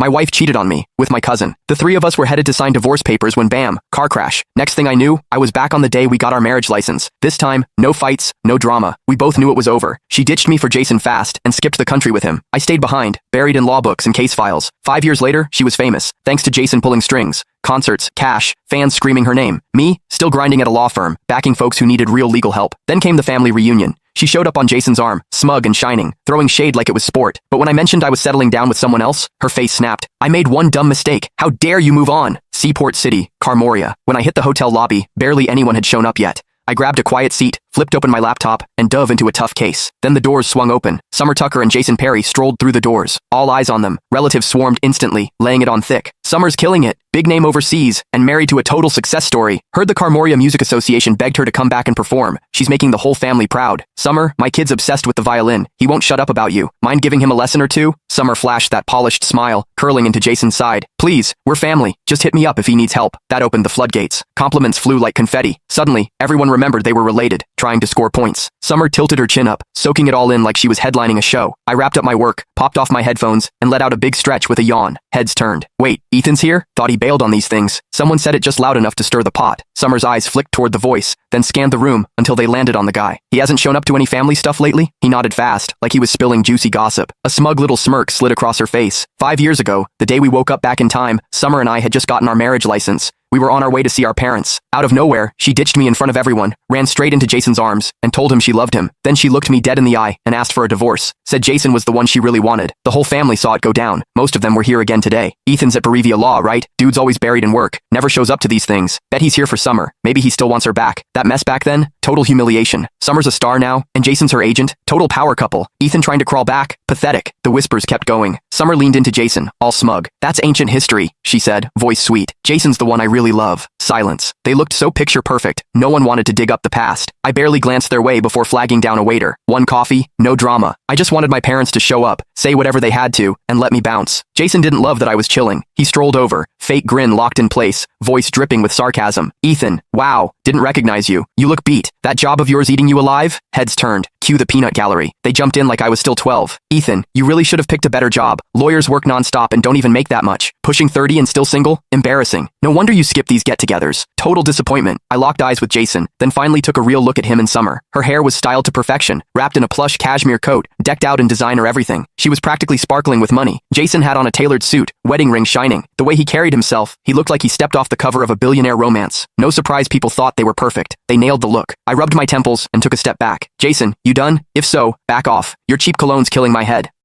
My wife cheated on me, with my cousin. The three of us were headed to sign divorce papers when bam, car crash. Next thing I knew, I was back on the day we got our marriage license. This time, no fights, no drama. We both knew it was over. She ditched me for Jason fast and skipped the country with him. I stayed behind, buried in law books and case files. 5 years later, she was famous, thanks to Jason pulling strings. Concerts, cash, fans screaming her name. Me, still grinding at a law firm, backing folks who needed real legal help. Then came the family reunion. She showed up on Jason's arm, smug and shining, throwing shade like it was sport. But when I mentioned I was settling down with someone else, her face snapped. I made one dumb mistake. How dare you move on? Seaport City, Carmoria. When I hit the hotel lobby, barely anyone had shown up yet. I grabbed a quiet seat, flipped open my laptop, and dove into a tough case. Then the doors swung open. Summer Tucker and Jason Perry strolled through the doors. All eyes on them. Relatives swarmed instantly, laying it on thick. Summer's killing it. Big name overseas, and married to a total success story. Heard the Carmoria Music Association begged her to come back and perform. She's making the whole family proud. Summer, my kid's obsessed with the violin. He won't shut up about you. Mind giving him a lesson or two? Summer flashed that polished smile, curling into Jason's side. Please, we're family. Just hit me up if he needs help. That opened the floodgates. Compliments flew like confetti. Suddenly, everyone remembered they were related, trying to score points. Summer tilted her chin up, soaking it all in like she was headlining a show. I wrapped up my work, popped off my headphones, and let out a big stretch with a yawn. Heads turned. Wait, Ethan's here? Thought he bailed on these things. Someone said it just loud enough to stir the pot. Summer's eyes flicked toward the voice, then scanned the room until they landed on the guy. He hasn't shown up to any family stuff lately? He nodded fast, like he was spilling juicy gossip. A smug little smirk slid across her face. 5 years ago, the day we woke up back in time, Summer and I had just gotten our marriage license. We were on our way to see our parents. Out of nowhere, she ditched me in front of everyone, ran straight into Jason's arms, and told him she loved him. Then she looked me dead in the eye and asked for a divorce. Said Jason was the one she really wanted. The whole family saw it go down. Most of them were here again today. Ethan's at Berevia Law, right? Dude's always buried in work. Never shows up to these things. Bet he's here for Summer. Maybe he still wants her back. That mess back then? Total humiliation. Summer's a star now, and Jason's her agent. Total power couple. Ethan trying to crawl back? Pathetic. The whispers kept going. Summer leaned into Jason, all smug. That's ancient history, she said, voice sweet. Jason's the one I really love. Silence. They looked so picture perfect. No one wanted to dig up the past. I barely glanced their way before flagging down a waiter. One coffee, no drama. I just wanted my parents to show up, say whatever they had to, and let me bounce. Jason didn't love that I was chilling. He strolled over, fake grin locked in place, voice dripping with sarcasm. Ethan, wow, didn't recognize you. You look beat. That job of yours eating you alive? Heads turned. Cue the peanut gallery. They jumped in like I was still 12. Ethan, you really should have picked a better job. Lawyers work nonstop and don't even make that much. Pushing 30 and still single? Embarrassing. No wonder you skip these get-togethers. Total disappointment. I locked eyes with Jason, then finally took a real look at him and Summer. Her hair was styled to perfection, wrapped in a plush cashmere coat, decked out in designer everything. She was practically sparkling with money. Jason had on a tailored suit, wedding ring shining. The way he carried himself, he looked like he stepped off the cover of a billionaire romance. No surprise people thought they were perfect. They nailed the look. I rubbed my temples and took a step back. Jason, you done? If so, back off. Your cheap cologne's killing my head.